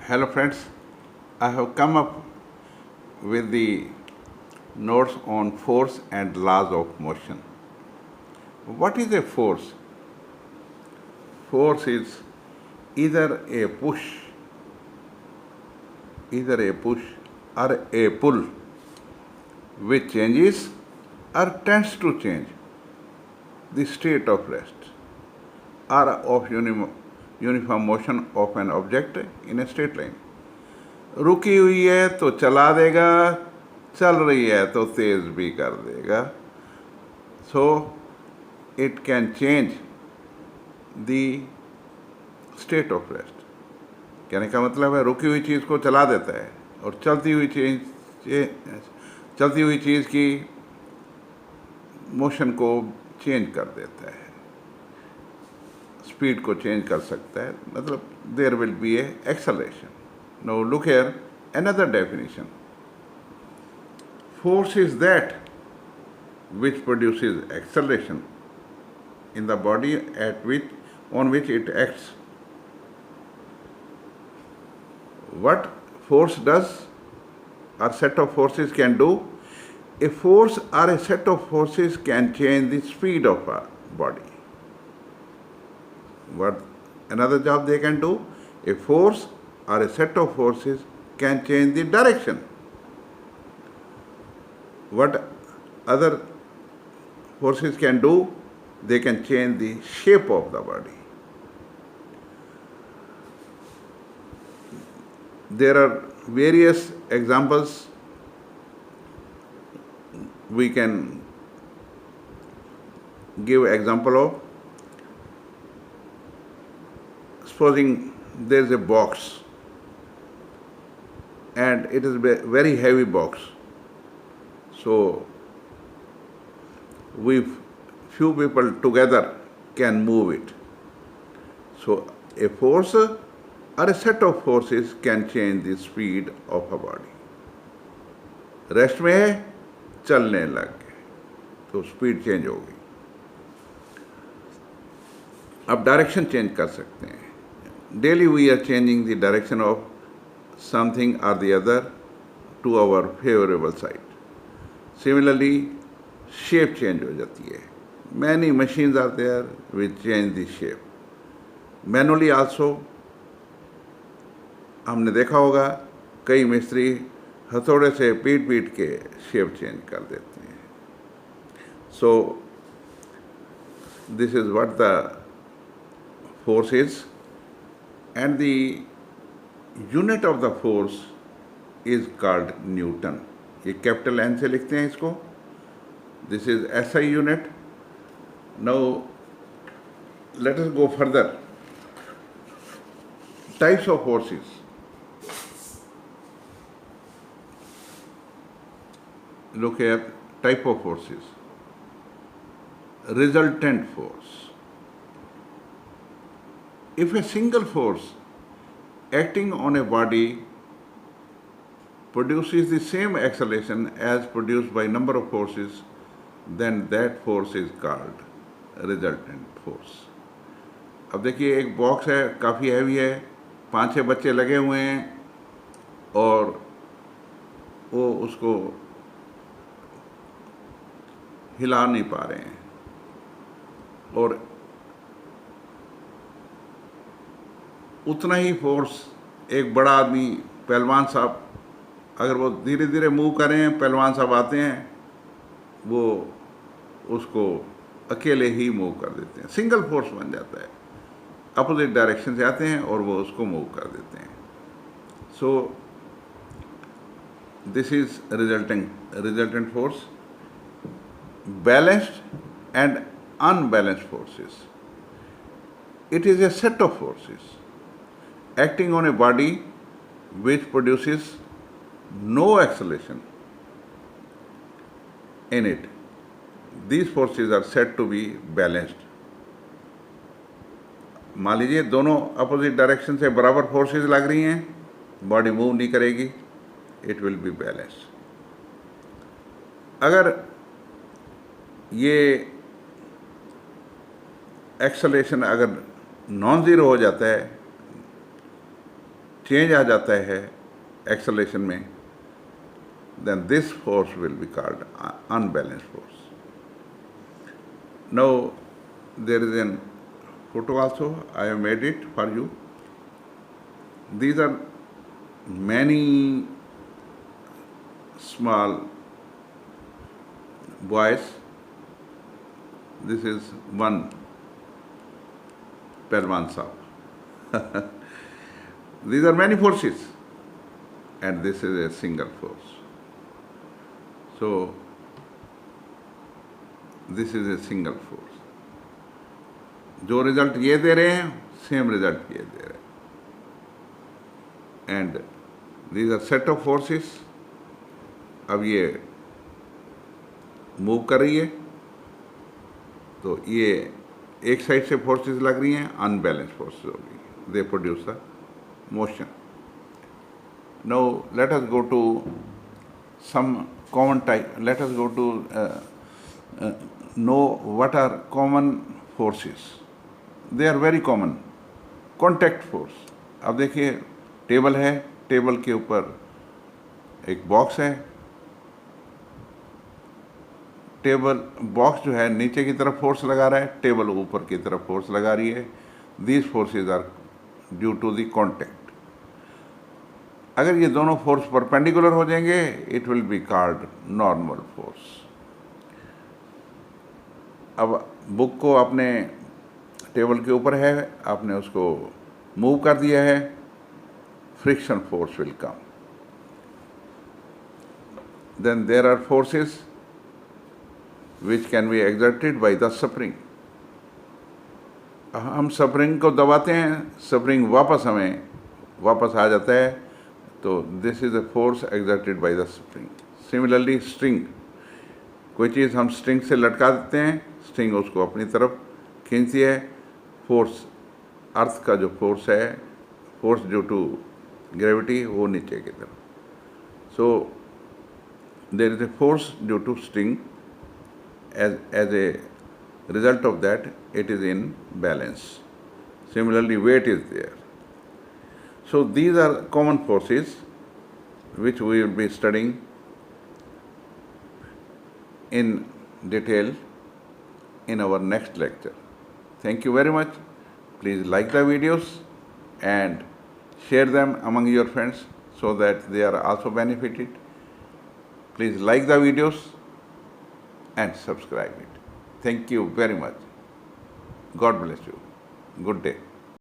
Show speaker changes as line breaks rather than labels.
Hello friends, I have come up with the notes on force and laws of motion. What is a force? Force is either a push, or a pull which changes or tends to change the state of rest or of uniform motion of an object in a straight line. रुकी हुई है तो चला देगा, चल रही है तो तेज भी कर देगा. So it can change the state of rest. कहने का मतलब है रुकी हुई चीज़ को चला देता है और चलती हुई चीज़ की मोशन को चेंज कर देता है, स्पीड को चेंज कर सकता है. मतलब there will be a acceleration. Now look here, another definition. Force is that which produces acceleration in the body on which it acts. What force does or set of forces can do? A force or a set of forces can change the speed of a body. What another job they can do? A force or a set of forces can change the direction. What other forces can do? They can change the shape of the body. There are various examples we can give example of. Supposing there is a box and it is a very heavy box. So few people together can move it. So a force or a set of forces can change the speed of a body. Rest में है, चलने लग गए तो speed change हो गई. अब direction change कर सकते हैं. Daily we are changing the direction of something or the other to our favorable side. Similarly, shape change हो जाती है. Many machines are there which change the shape. Manually also, हमने देखा होगा कई मिस्त्री हथौड़े से पीट के शेप चेंज कर देते हैं. So, this is what the force is. And the unit of the force is called Newton. ये कैपिटल N से लिखते हैं इसको. This is SI unit. Now let us go further. Types of forces. Look here, type of forces. Resultant force. If a single force acting on a body produces the same acceleration as produced by number of forces, then that force is called resultant force. अब देखिए एक box है, काफ़ी heavy है, 5-6 बच्चे लगे हुए हैं और वो उसको हिला नहीं पा रहे हैं. और उतना ही फोर्स एक बड़ा आदमी, पहलवान साहब, अगर वो धीरे धीरे मूव करें, पहलवान साहब आते हैं, वो उसको अकेले ही मूव कर देते हैं. सिंगल फोर्स बन जाता है. अपोजिट डायरेक्शन से आते हैं और वो उसको मूव कर देते हैं. So this is resultant force. Balanced and unbalanced forces. It is a set of forces acting on a body which produces no acceleration in it. These forces are said to be balanced. मान लीजिए दोनों opposite direction से बराबर forces लग रही हैं, body move नहीं करेगी, इट विल बी बैलेंस्ड. अगर ये एक्सेलरेशन अगर नॉन ज़ीरो हो जाता है, चेंज आ जाता है एक्सेलरेशन में, then this force will be called unbalanced force. Now there is an photo also, I have made it for you. These are many small boys. This is one Pelwan Saab. These are many forces and this is a single force. So this is a single force. जो result ये दे रहे हैं same result ये दे रहे हैं and these are set of forces. अब ये मूव कर रही है तो ये एक साइड से फोर्सेस लग रही हैं, अनबैलेंस फोर्सेस होगी, they produce the motion. Now let us go to some common type. Let us go to know what are common forces. They are very common. Contact force. अब देखिए table है, table के ऊपर एक box है. Table box जो है नीचे की तरफ फोर्स लगा रहा है, टेबल ऊपर की तरफ फोर्स लगा रही है. These forces are due to the contact. अगर ये दोनों फोर्स परपेंडिकुलर हो जाएंगे it will be called normal force. अब बुक को आपने टेबल के ऊपर है, आपने उसको मूव कर दिया है, friction force will come. Then there are forces which can be exerted by the spring. हम स्प्रिंग को दबाते हैं, स्प्रिंग वापस आ जाता है, तो this is a force exerted by the spring. Similarly string, कोई चीज़ हम स्ट्रिंग से लटका देते हैं, स्ट्रिंग उसको अपनी तरफ खींचती है. फोर्स अर्थ का जो फोर्स है, फोर्स ड्यू टू ग्रेविटी, वो नीचे की तरफ. So there is a force due to string. As a result of that it is in balance. Similarly weight is there. So these are common forces which we will be studying in detail in our next lecture. Thank you very much. Please like the videos and share them among your friends so that they are also benefited. Please like the videos and subscribe it. Thank you very much. God bless you. Good day.